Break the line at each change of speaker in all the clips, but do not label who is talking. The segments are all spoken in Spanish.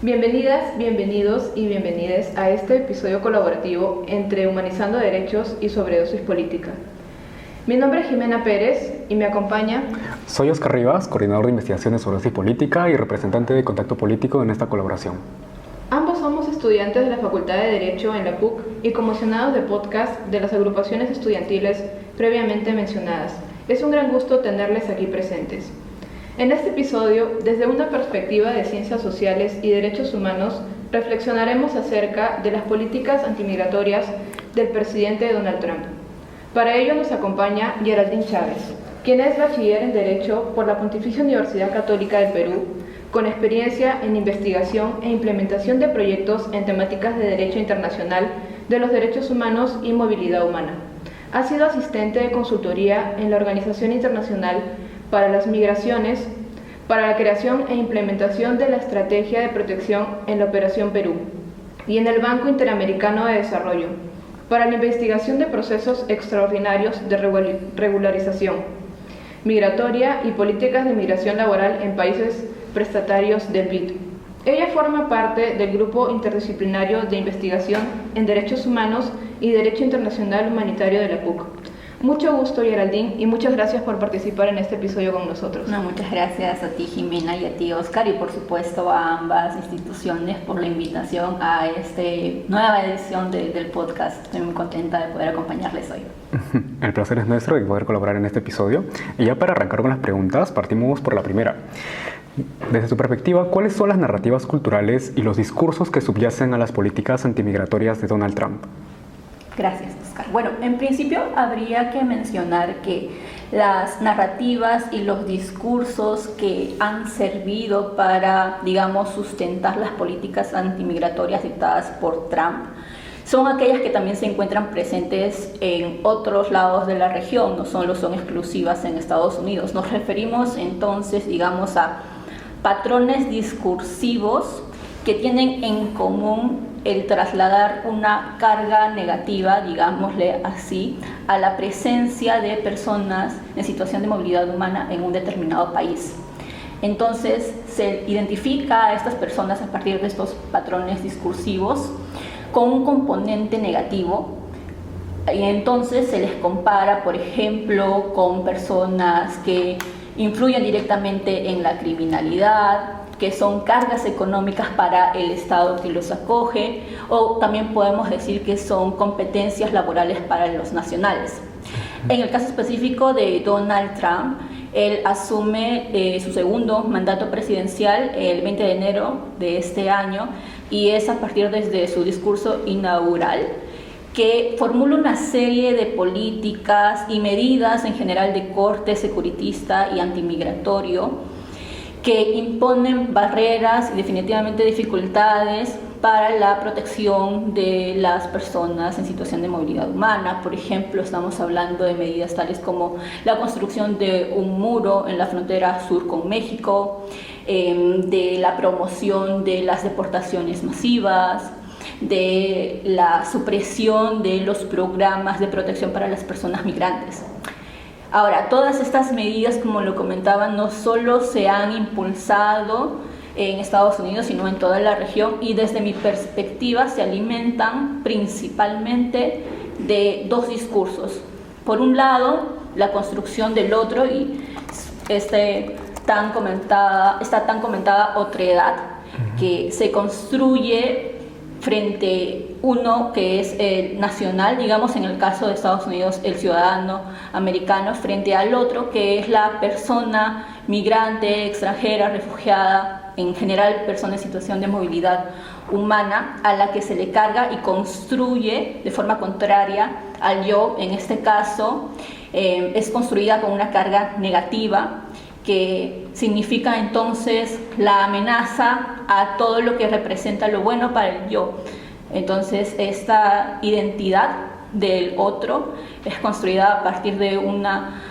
Bienvenidas, bienvenidos y bienvenides a este episodio colaborativo entre Humanizando Derechos y Sobredosis Política. Mi nombre es Jimena Pérez y me acompaña...
Soy Oscar Rivas, coordinador de investigaciones sobre sobredosis política y representante de Contacto Político en esta colaboración.
Ambos somos estudiantes de la Facultad de Derecho en la PUC y conmocionados de podcast de las agrupaciones estudiantiles previamente mencionadas. Es un gran gusto tenerles aquí presentes. En este episodio, desde una perspectiva de ciencias sociales y derechos humanos, reflexionaremos acerca de las políticas antimigratorias del presidente Donald Trump. Para ello nos acompaña Geraldine Chávez, quien es bachiller en Derecho por la Pontificia Universidad Católica del Perú, con experiencia en investigación e implementación de proyectos en temáticas de derecho internacional, de los derechos humanos y movilidad humana. Ha sido asistente de consultoría en la Organización Internacional para las Migraciones, para la creación e implementación de la Estrategia de Protección en la Operación Perú y en el Banco Interamericano de Desarrollo, para la investigación de procesos extraordinarios de regularización migratoria y políticas de migración laboral en países prestatarios del BID. Ella forma parte del Grupo Interdisciplinario de Investigación en Derechos Humanos y Derecho Internacional Humanitario de la PUC. Mucho gusto, Geraldine, y muchas gracias por participar en este episodio con nosotros.
No, muchas gracias a ti, Jimena, y a ti, Oscar, y por supuesto a ambas instituciones por la invitación a esta nueva edición del podcast. Estoy muy contenta de poder acompañarles hoy.
El placer es nuestro de poder colaborar en este episodio. Y ya para arrancar con las preguntas, partimos por la primera. Desde tu perspectiva, ¿cuáles son las narrativas culturales y los discursos que subyacen a las políticas antimigratorias de Donald Trump?
Gracias, Oscar. Bueno, en principio habría que mencionar que las narrativas y los discursos que han servido para, digamos, sustentar las políticas antimigratorias dictadas por Trump son aquellas que también se encuentran presentes en otros lados de la región, no solo son exclusivas en Estados Unidos. Nos referimos entonces, digamos, a patrones discursivos que tienen en común el trasladar una carga negativa, digámosle así, a la presencia de personas en situación de movilidad humana en un determinado país. Entonces, se identifica a estas personas a partir de estos patrones discursivos con un componente negativo, y entonces se les compara, por ejemplo, con personas que influyen directamente en la criminalidad, que son cargas económicas para el Estado que los acoge, o también podemos decir que son competencias laborales para los nacionales. En el caso específico de Donald Trump, él asume su segundo mandato presidencial el 20 de enero de este año, y es a partir desde su discurso inaugural que formula una serie de políticas y medidas en general de corte securitista y antimigratorio que imponen barreras y definitivamente dificultades para la protección de las personas en situación de movilidad humana. Por ejemplo, estamos hablando de medidas tales como la construcción de un muro en la frontera sur con México, de la promoción de las deportaciones masivas, de la supresión de los programas de protección para las personas migrantes. Ahora, todas estas medidas, como lo comentaba, no solo se han impulsado en Estados Unidos, sino en toda la región, y desde mi perspectiva se alimentan principalmente de dos discursos. Por un lado, la construcción del otro, y esta tan comentada otredad, que se construye frente uno que es el nacional, digamos en el caso de Estados Unidos el ciudadano americano, frente al otro que es la persona migrante, extranjera, refugiada, en general persona en situación de movilidad humana, a la que se le carga y construye de forma contraria al yo. En este caso es construida con una carga negativa, que significa entonces la amenaza a todo lo que representa lo bueno para el yo. Entonces, esta identidad del otro es construida a partir de una,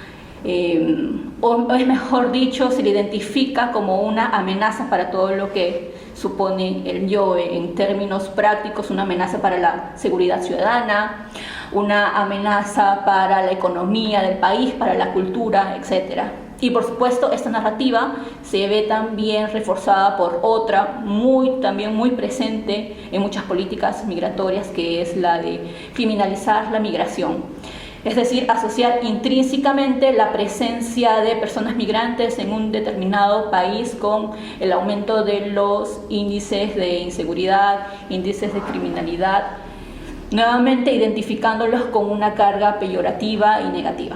o es mejor dicho, se le identifica como una amenaza para todo lo que supone el yo, en términos prácticos, una amenaza para la seguridad ciudadana, una amenaza para la economía del país, para la cultura, etc. Y por supuesto esta narrativa se ve también reforzada por otra también muy presente en muchas políticas migratorias, que es la de criminalizar la migración. Es decir, asociar intrínsecamente la presencia de personas migrantes en un determinado país con el aumento de los índices de inseguridad, índices de criminalidad, nuevamente identificándolos con una carga peyorativa y negativa.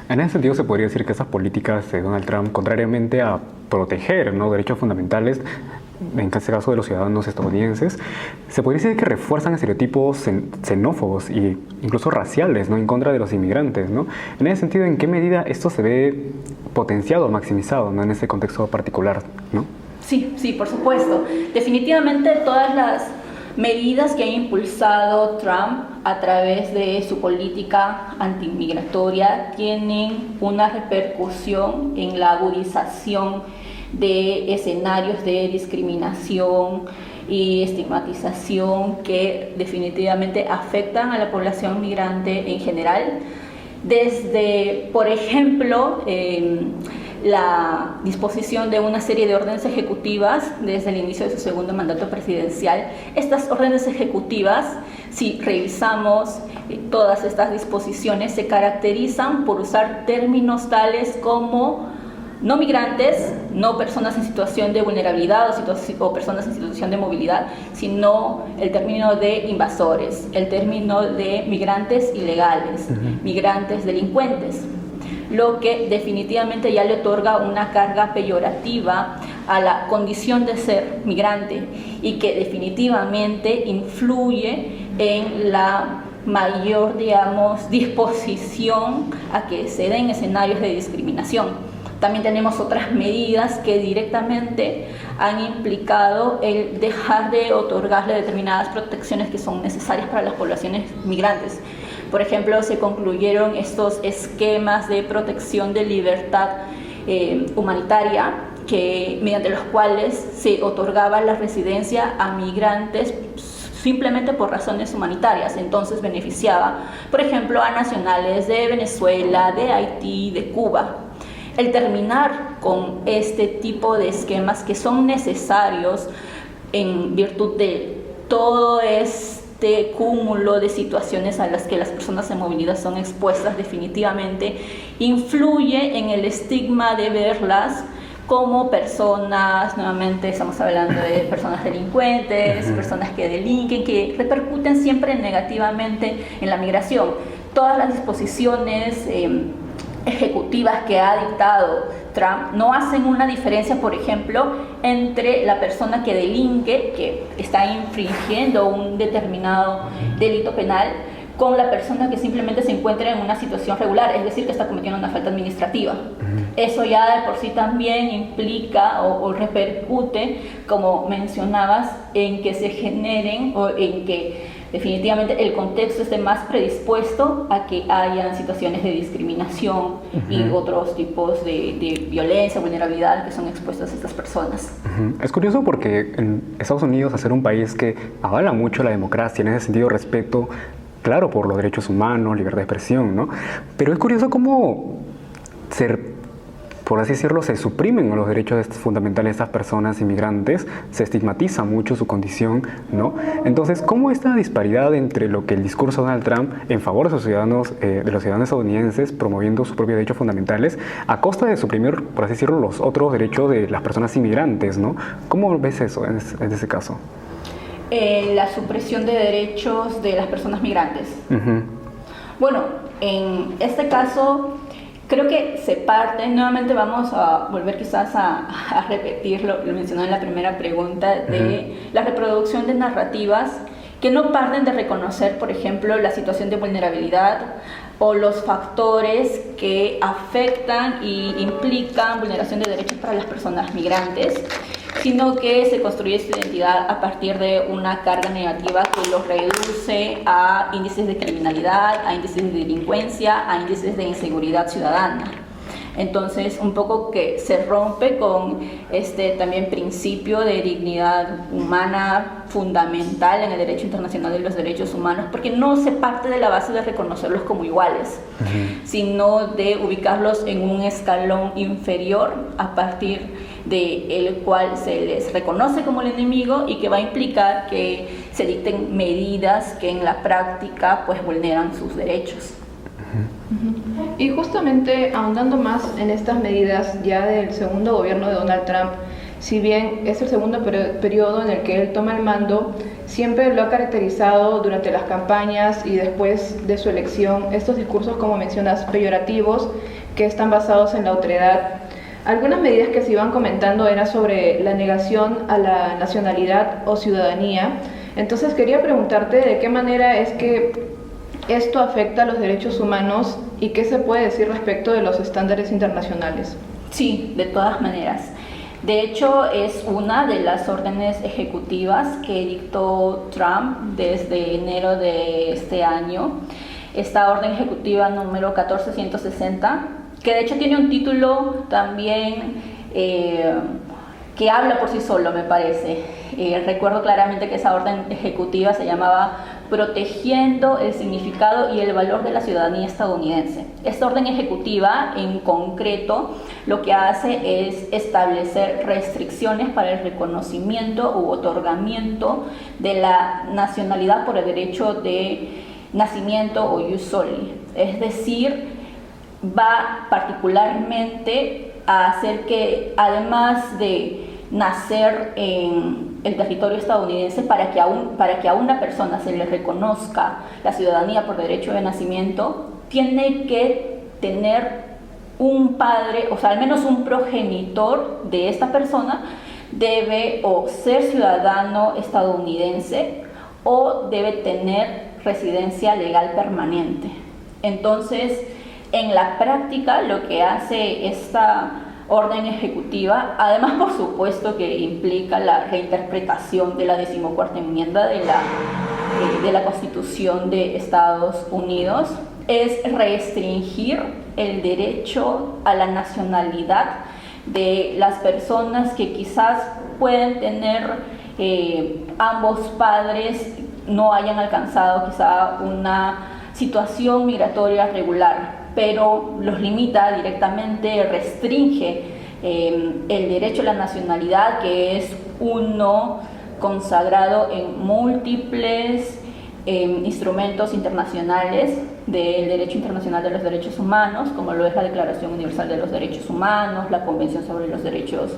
En ese sentido se podría decir que esas políticas de Donald Trump, contrariamente a proteger, ¿no?, derechos fundamentales, en este caso de los ciudadanos estadounidenses, se podría decir que refuerzan estereotipos xenófobos e incluso raciales, ¿no?, en contra de los inmigrantes, ¿no? En ese sentido, ¿en qué medida esto se ve potenciado o maximizado, ¿no?, en ese contexto particular, ¿no?
Sí, por supuesto. Definitivamente todas las medidas que ha impulsado Trump a través de su política antimigratoria tienen una repercusión en la agudización de escenarios de discriminación y estigmatización que definitivamente afectan a la población migrante en general. Desde, por ejemplo, la disposición de una serie de órdenes ejecutivas desde el inicio de su segundo mandato presidencial. Estas órdenes ejecutivas, si revisamos todas estas disposiciones, se caracterizan por usar términos tales como no migrantes, no personas en situación de vulnerabilidad o personas en situación de movilidad, sino el término de invasores, el término de migrantes ilegales, migrantes delincuentes, lo que definitivamente ya le otorga una carga peyorativa a la condición de ser migrante y que definitivamente influye en la mayor, disposición a que se den escenarios de discriminación. También tenemos otras medidas que directamente han implicado el dejar de otorgarle determinadas protecciones que son necesarias para las poblaciones migrantes. Por ejemplo, se concluyeron estos esquemas de protección de libertad humanitaria, mediante los cuales se otorgaba la residencia a migrantes simplemente por razones humanitarias. Entonces beneficiaba, por ejemplo, a nacionales de Venezuela, de Haití, de Cuba. El terminar con este tipo de esquemas que son necesarios en virtud de todo este cúmulo de situaciones a las que las personas en movilidad son expuestas, definitivamente influye en el estigma de verlas como personas, nuevamente estamos hablando de personas delincuentes, personas que delinquen, que repercuten siempre negativamente en la migración. Todas las disposiciones ejecutivas que ha dictado Trump no hacen una diferencia, por ejemplo, entre la persona que delinque, que está infringiendo un determinado delito penal, con la persona que simplemente se encuentra en una situación regular, es decir, que está cometiendo una falta administrativa. Eso ya de por sí también implica o repercute, como mencionabas, en que se generen o en que definitivamente el contexto esté más predispuesto a que hayan situaciones de discriminación y otros tipos de violencia, vulnerabilidad que son expuestas a estas personas.
Es curioso porque en Estados Unidos, al ser un país que avala mucho la democracia, en ese sentido respeto, claro, por los derechos humanos, libertad de expresión, ¿no? Pero es curioso cómo por así decirlo, se suprimen los derechos fundamentales de estas personas inmigrantes, se estigmatiza mucho su condición, ¿no? Entonces, ¿cómo esta disparidad entre lo que el discurso de Donald Trump en favor de sus ciudadanos, de los ciudadanos estadounidenses, promoviendo sus propios derechos fundamentales, a costa de suprimir, por así decirlo, los otros derechos de las personas inmigrantes, ¿no? ¿Cómo ves eso en ese caso?
La supresión de derechos de las personas migrantes. Bueno, en este caso creo que se parte, nuevamente vamos a volver quizás a repetir lo mencionado en la primera pregunta, de la reproducción de narrativas que no parten de reconocer, por ejemplo, la situación de vulnerabilidad o los factores que afectan y implican vulneración de derechos para las personas migrantes, sino que se construye su identidad a partir de una carga negativa que los reduce a índices de criminalidad, a índices de delincuencia, a índices de inseguridad ciudadana. Entonces, un poco que se rompe con este también principio de dignidad humana fundamental en el derecho internacional de los derechos humanos, porque no se parte de la base de reconocerlos como iguales, sino de ubicarlos en un escalón inferior a partir del cual se les reconoce como el enemigo y que va a implicar que se dicten medidas que en la práctica pues vulneran sus derechos.
Y justamente ahondando más en estas medidas ya del segundo gobierno de Donald Trump, si bien es el segundo periodo en el que él toma el mando, siempre lo ha caracterizado durante las campañas y después de su elección estos discursos, como mencionas, peyorativos, que están basados en la otredad. Algunas medidas que se iban comentando era sobre la negación a la nacionalidad o ciudadanía. Entonces quería preguntarte de qué manera es que esto afecta a los derechos humanos y qué se puede decir respecto de los estándares internacionales.
Sí, de todas maneras. De hecho, es una de las órdenes ejecutivas que dictó Trump desde enero de este año. Esta orden ejecutiva número 14160, que de hecho tiene un título también que habla por sí solo, me parece. Recuerdo claramente que esa orden ejecutiva se llamaba Protegiendo el significado y el valor de la ciudadanía estadounidense. Esta orden ejecutiva, en concreto, lo que hace es establecer restricciones para el reconocimiento u otorgamiento de la nacionalidad por el derecho de nacimiento o ius soli. Es decir, va particularmente a hacer que, además de nacer en el territorio estadounidense, para que a una persona se le reconozca la ciudadanía por derecho de nacimiento, tiene que tener un padre, o sea, al menos un progenitor de esta persona, debe o ser ciudadano estadounidense o debe tener residencia legal permanente. Entonces, en la práctica, lo que hace esta orden ejecutiva, además por supuesto que implica la reinterpretación de la 14ª enmienda de la Constitución de Estados Unidos, es restringir el derecho a la nacionalidad de las personas que quizás pueden tener ambos padres no hayan alcanzado quizá una situación migratoria regular, pero los limita directamente, restringe el derecho a la nacionalidad, que es uno consagrado en múltiples instrumentos internacionales del derecho internacional de los derechos humanos, como lo es la Declaración Universal de los Derechos Humanos, la Convención sobre los Derechos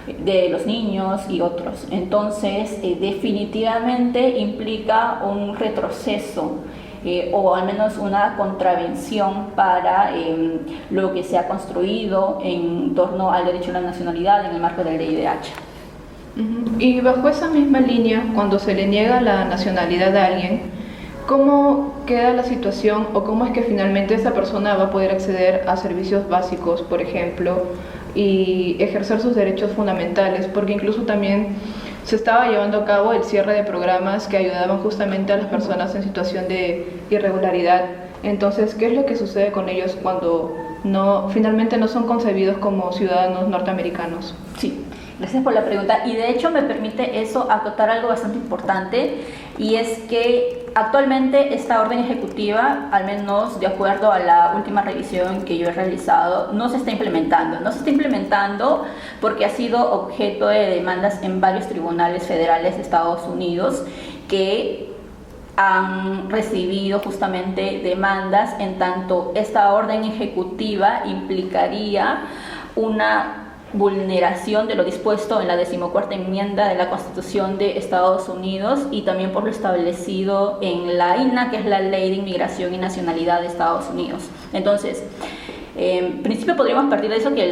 de los Niños y otros. Entonces, definitivamente implica un retroceso o al menos una contravención para lo que se ha construido en torno al derecho a la nacionalidad en el marco de la ley de Hacha.
Y bajo esa misma línea, cuando se le niega la nacionalidad a alguien, ¿cómo queda la situación o cómo es que finalmente esa persona va a poder acceder a servicios básicos, por ejemplo, y ejercer sus derechos fundamentales? Porque incluso también se estaba llevando a cabo el cierre de programas que ayudaban justamente a las personas en situación de irregularidad. Entonces, ¿qué es lo que sucede con ellos cuando finalmente no son concebidos como ciudadanos norteamericanos?
Sí, gracias por la pregunta. Y de hecho me permite eso acotar algo bastante importante, y es que actualmente esta orden ejecutiva, al menos de acuerdo a la última revisión que yo he realizado, no se está implementando. No se está implementando porque ha sido objeto de demandas en varios tribunales federales de Estados Unidos que han recibido justamente demandas en tanto esta orden ejecutiva implicaría una vulneración de lo dispuesto en la 14ª enmienda de la Constitución de Estados Unidos y también por lo establecido en la INA, que es la Ley de Inmigración y Nacionalidad de Estados Unidos. Entonces, en principio podríamos partir de eso, que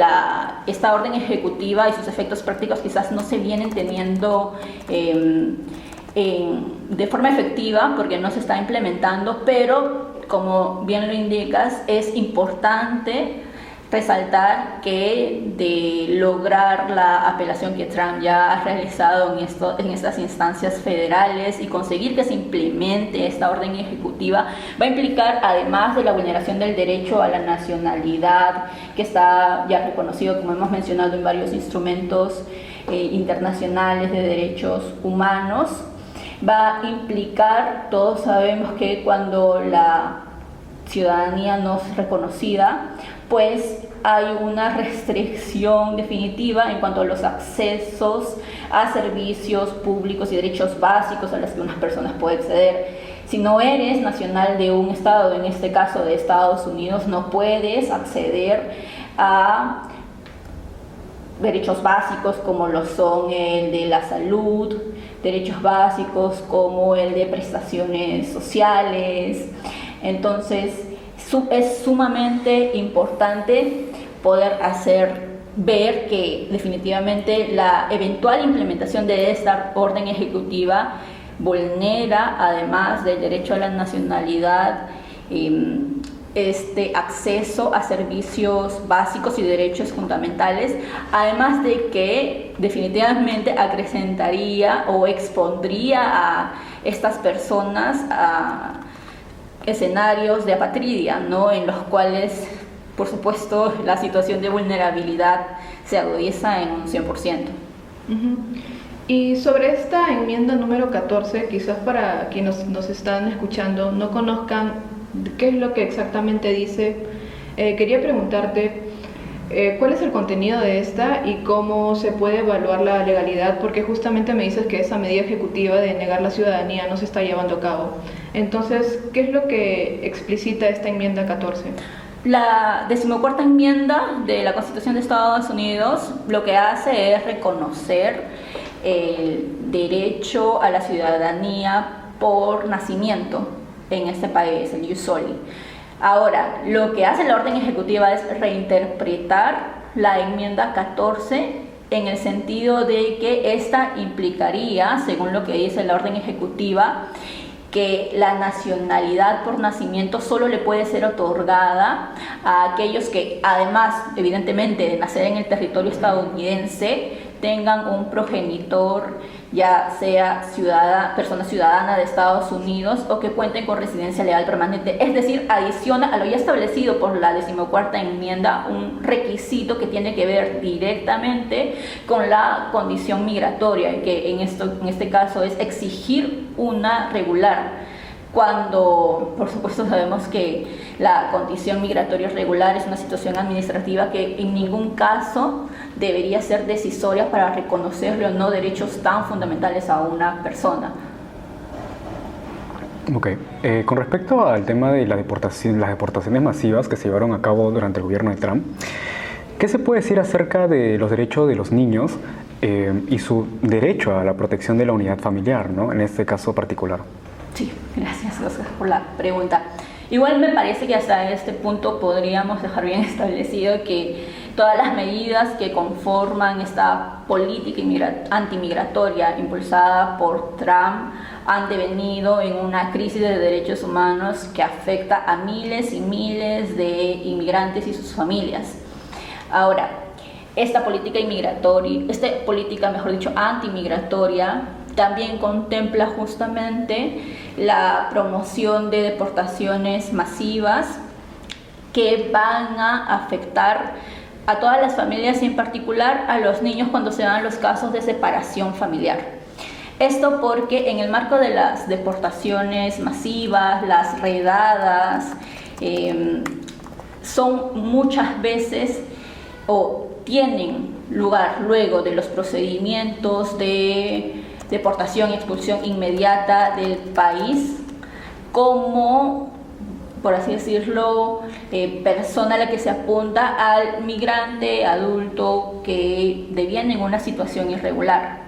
esta orden ejecutiva y sus efectos prácticos quizás no se vienen teniendo de forma efectiva porque no se está implementando, pero como bien lo indicas, es importante resaltar que de lograr la apelación que Trump ya ha realizado en estas instancias federales y conseguir que se implemente esta orden ejecutiva va a implicar, además de la vulneración del derecho a la nacionalidad, que está ya reconocido, como hemos mencionado, en varios instrumentos internacionales de derechos humanos, va a implicar, todos sabemos que cuando la ciudadanía no es reconocida, pues hay una restricción definitiva en cuanto a los accesos a servicios públicos y derechos básicos a los que una persona puede acceder. Si no eres nacional de un estado, en este caso de Estados Unidos, no puedes acceder a derechos básicos como lo son el de la salud, derechos básicos como el de prestaciones sociales. Entonces, es sumamente importante poder hacer ver que definitivamente la eventual implementación de esta orden ejecutiva vulnera, además del derecho a la nacionalidad, este acceso a servicios básicos y derechos fundamentales, además de que definitivamente acrecentaría o expondría a estas personas a escenarios de apatridia, ¿no? En los cuales, por supuesto, la situación de vulnerabilidad se agudiza en un 100%.
Uh-huh. Y sobre esta enmienda número 14, quizás para quienes nos están escuchando no conozcan qué es lo que exactamente dice, quería preguntarte cuál es el contenido de esta y cómo se puede evaluar la legalidad, porque justamente me dices que esa medida ejecutiva de negar la ciudadanía no se está llevando a cabo. Entonces, ¿qué es lo que explicita esta enmienda 14?
La 14ª enmienda de la Constitución de Estados Unidos lo que hace es reconocer el derecho a la ciudadanía por nacimiento en este país, el ius soli. Ahora, lo que hace la orden ejecutiva es reinterpretar la enmienda 14 en el sentido de que esta implicaría, según lo que dice la orden ejecutiva, que la nacionalidad por nacimiento solo le puede ser otorgada a aquellos que, además, evidentemente, de nacer en el territorio estadounidense, tengan un progenitor, ya sea persona ciudadana de Estados Unidos o que cuenten con residencia legal permanente. Es decir, adiciona a lo ya establecido por la 14ª enmienda un requisito que tiene que ver directamente con la condición migratoria, que en este caso es exigir una regular, cuando por supuesto sabemos que la condición migratoria regular es una situación administrativa que en ningún caso debería ser decisoria para reconocerle o no derechos tan fundamentales a una persona.
Ok, con respecto al tema de las deportaciones masivas que se llevaron a cabo durante el gobierno de Trump, ¿qué se puede decir acerca de los derechos de los niños y su derecho a la protección de la unidad familiar, ¿no? En este caso particular?
Sí, gracias, Oscar, por la pregunta. Igual me parece que hasta este punto podríamos dejar bien establecido que todas las medidas que conforman esta política antimigratoria impulsada por Trump han devenido en una crisis de derechos humanos que afecta a miles y miles de inmigrantes y sus familias. Ahora, esta política antimigratoria también contempla justamente la promoción de deportaciones masivas que van a afectar a todas las familias y en particular a los niños cuando se dan los casos de separación familiar. Esto porque en el marco de las deportaciones masivas, las redadas, son muchas veces o tienen lugar luego de los procedimientos de deportación y expulsión inmediata del país como, por así decirlo, persona a la que se apunta al migrante adulto que deviene en una situación irregular.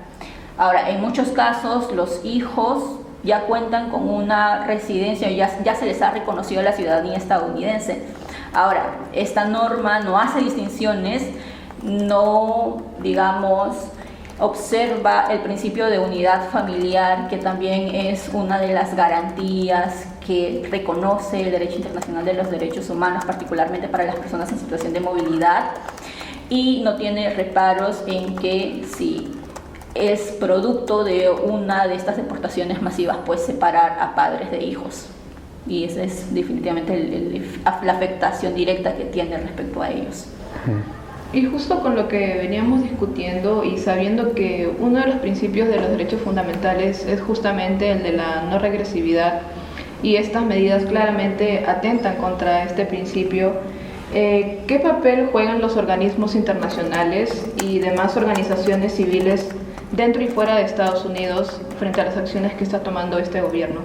Ahora, en muchos casos los hijos ya cuentan con una residencia, ya se les ha reconocido la ciudadanía estadounidense. Ahora, esta norma no hace distinciones, no, digamos, observa el principio de unidad familiar, que también es una de las garantías que reconoce el derecho internacional de los derechos humanos, particularmente para las personas en situación de movilidad, y no tiene reparos en que si es producto de una de estas deportaciones masivas, pues separar a padres de hijos. Y esa es definitivamente la afectación directa que tiene respecto a ellos.
Y justo con lo que veníamos discutiendo y sabiendo que uno de los principios de los derechos fundamentales es justamente el de la no regresividad, y estas medidas claramente atentan contra este principio, ¿qué papel juegan los organismos internacionales y demás organizaciones civiles dentro y fuera de Estados Unidos frente a las acciones que está tomando este gobierno?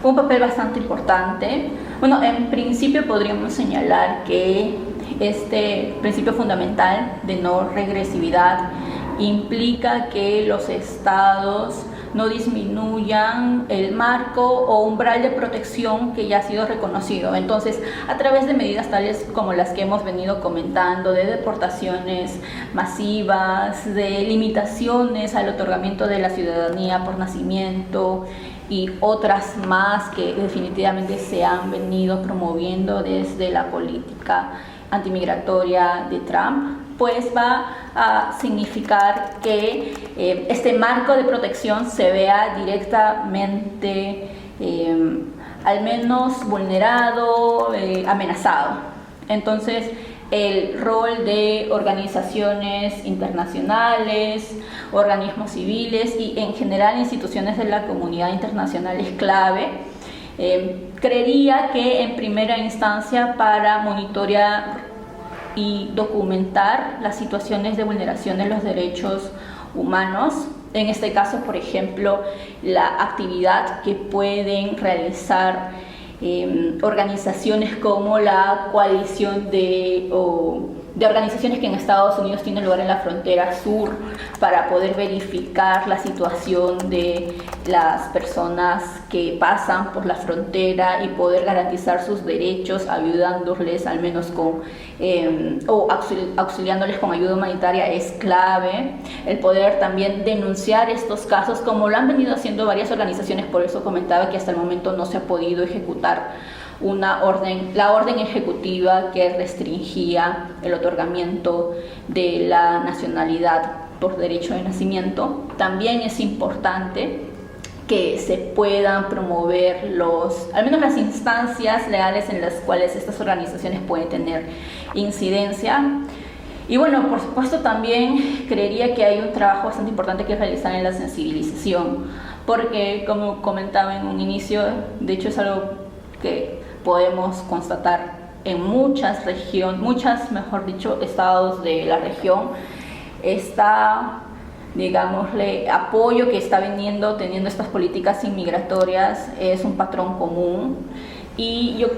Un papel bastante importante. Bueno, en principio podríamos señalar que este principio fundamental de no regresividad implica que los estados no disminuyan el marco o umbral de protección que ya ha sido reconocido. Entonces, a través de medidas tales como las que hemos venido comentando, de deportaciones masivas, de limitaciones al otorgamiento de la ciudadanía por nacimiento y otras más que definitivamente se han venido promoviendo desde la política antimigratoria de Trump, pues va a significar que este marco de protección se vea directamente al menos vulnerado, amenazado. Entonces, el rol de organizaciones internacionales, organismos civiles y en general instituciones de la comunidad internacional es clave. Creería que en primera instancia para monitorear y documentar las situaciones de vulneración de los derechos humanos. En este caso, por ejemplo, la actividad que pueden realizar organizaciones como la coalición de organizaciones que en Estados Unidos tienen lugar en la frontera sur para poder verificar la situación de las personas que pasan por la frontera y poder garantizar sus derechos, ayudándoles al menos con auxiliándoles con ayuda humanitaria es clave. El poder también denunciar estos casos, como lo han venido haciendo varias organizaciones. Por eso comentaba que hasta el momento no se ha podido ejecutar la orden ejecutiva que restringía el otorgamiento de la nacionalidad por derecho de nacimiento. También es importante que se puedan promover al menos las instancias legales en las cuales estas organizaciones pueden tener incidencia. Y bueno, por supuesto también creería que hay un trabajo bastante importante que realizar en la sensibilización, porque como comentaba en un inicio, de hecho es algo que podemos constatar en muchos estados de la región, digámosle, apoyo que está teniendo estas políticas inmigratorias es un patrón común, y yo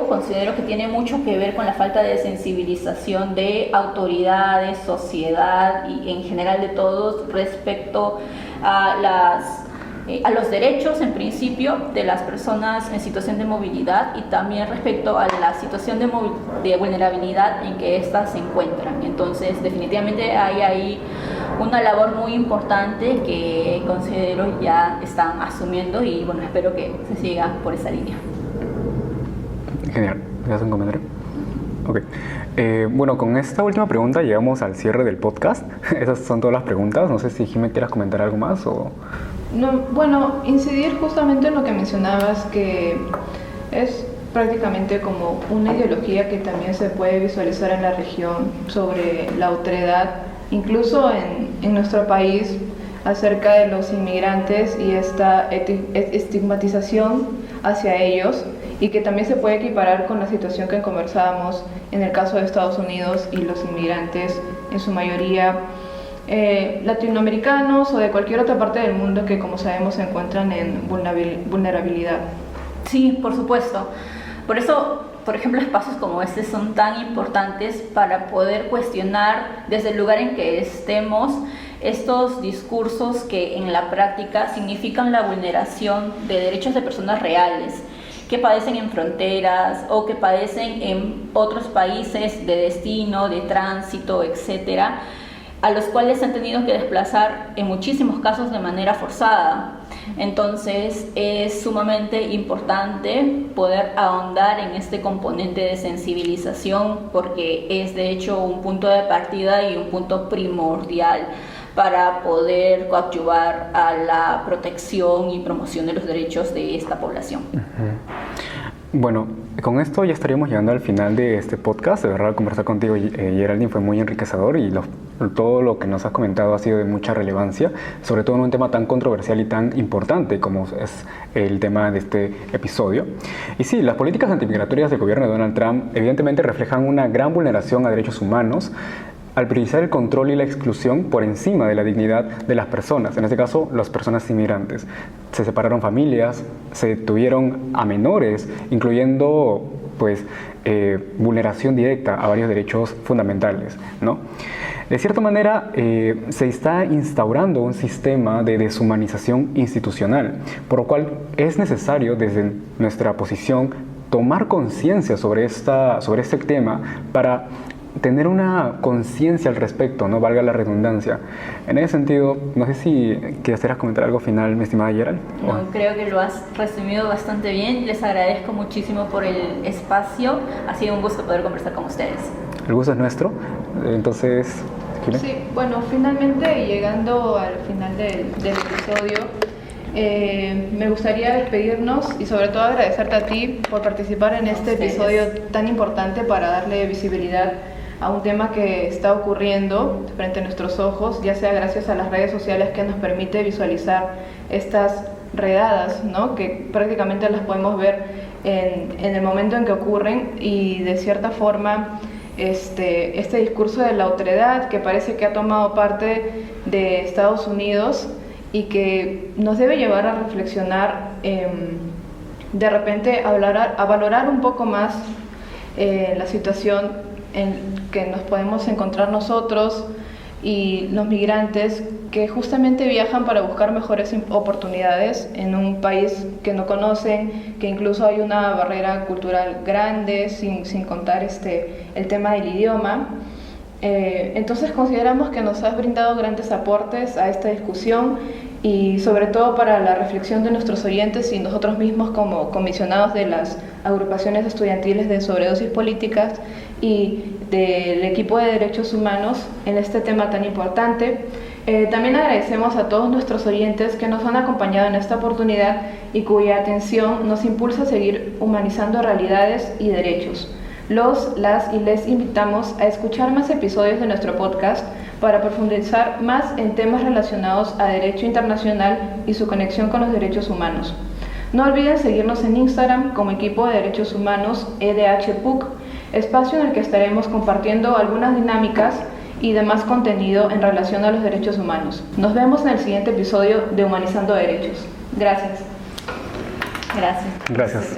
considero que tiene mucho que ver con la falta de sensibilización de autoridades, sociedad y en general de todos respecto a los derechos en principio de las personas en situación de movilidad, y también respecto a la situación de vulnerabilidad en que éstas se encuentran. Entonces definitivamente hay ahí una labor muy importante que considero ya están asumiendo, y bueno, espero que se siga por esa línea.
Genial, ¿me haces un comentario? Ok. Bueno, con esta última pregunta llegamos al cierre del podcast. Esas son todas las preguntas. No sé si Jimé quieras comentar algo más o...
No, bueno, incidir justamente en lo que mencionabas, que es prácticamente como una ideología que también se puede visualizar en la región sobre la otredad, incluso en nuestro país, acerca de los inmigrantes y esta estigmatización hacia ellos, y que también se puede equiparar con la situación que conversábamos en el caso de Estados Unidos y los inmigrantes, en su mayoría latinoamericanos o de cualquier otra parte del mundo que, como sabemos, se encuentran en vulnerabilidad.
Sí, por supuesto. Por eso, por ejemplo, espacios como este son tan importantes para poder cuestionar desde el lugar en que estemos estos discursos que en la práctica significan la vulneración de derechos de personas reales que padecen en fronteras o que padecen en otros países de destino, de tránsito, etcétera. a los cuales se han tenido que desplazar en muchísimos casos de manera forzada. Entonces es sumamente importante poder ahondar en este componente de sensibilización, porque es de hecho un punto de partida y un punto primordial para poder coadyuvar a la protección y promoción de los derechos de esta población.
Bueno, con esto ya estaríamos llegando al final de este podcast. De verdad, conversar contigo, Geraldine, fue muy enriquecedor y todo lo que nos has comentado ha sido de mucha relevancia, sobre todo en un tema tan controversial y tan importante como es el tema de este episodio. Y sí, las políticas antimigratorias del gobierno de Donald Trump evidentemente reflejan una gran vulneración a derechos humanos, al priorizar el control y la exclusión por encima de la dignidad de las personas, en este caso las personas inmigrantes. Se separaron familias, se detuvieron a menores, incluyendo vulneración directa a varios derechos fundamentales, ¿no? De cierta manera, se está instaurando un sistema de deshumanización institucional, por lo cual es necesario desde nuestra posición tomar conciencia sobre este tema para tener una conciencia al respecto, no valga la redundancia. En ese sentido, no sé si quisieras comentar algo final, mi estimada Gerald.
No, creo que lo has resumido bastante bien. Les agradezco muchísimo por el espacio. Ha sido un gusto poder conversar con ustedes.
El gusto es nuestro. Entonces, ¿quién?
Sí, bueno, finalmente llegando al final del episodio, me gustaría despedirnos y sobre todo agradecerte a ti por participar en este episodio tan importante para darle visibilidad a un tema que está ocurriendo frente a nuestros ojos, ya sea gracias a las redes sociales que nos permite visualizar estas redadas, ¿no? Que prácticamente las podemos ver en el momento en que ocurren, y de cierta forma este discurso de la otredad que parece que ha tomado parte de Estados Unidos y que nos debe llevar a reflexionar, de repente a valorar un poco más la situación en que nos podemos encontrar nosotros y los migrantes que justamente viajan para buscar mejores oportunidades en un país que no conocen, que incluso hay una barrera cultural grande, sin contar el tema del idioma. Entonces consideramos que nos has brindado grandes aportes a esta discusión y sobre todo para la reflexión de nuestros oyentes y nosotros mismos como comisionados de las agrupaciones estudiantiles de sobredosis políticas y del equipo de derechos humanos en este tema tan importante. También agradecemos a todos nuestros oyentes que nos han acompañado en esta oportunidad y cuya atención nos impulsa a seguir humanizando realidades y derechos. Las y les invitamos a escuchar más episodios de nuestro podcast para profundizar más en temas relacionados a derecho internacional y su conexión con los derechos humanos. No olviden seguirnos en Instagram como Equipo de Derechos Humanos EDHPUC, espacio en el que estaremos compartiendo algunas dinámicas y demás contenido en relación a los derechos humanos. Nos vemos en el siguiente episodio de Humanizando Derechos. Gracias.
Gracias.
Gracias.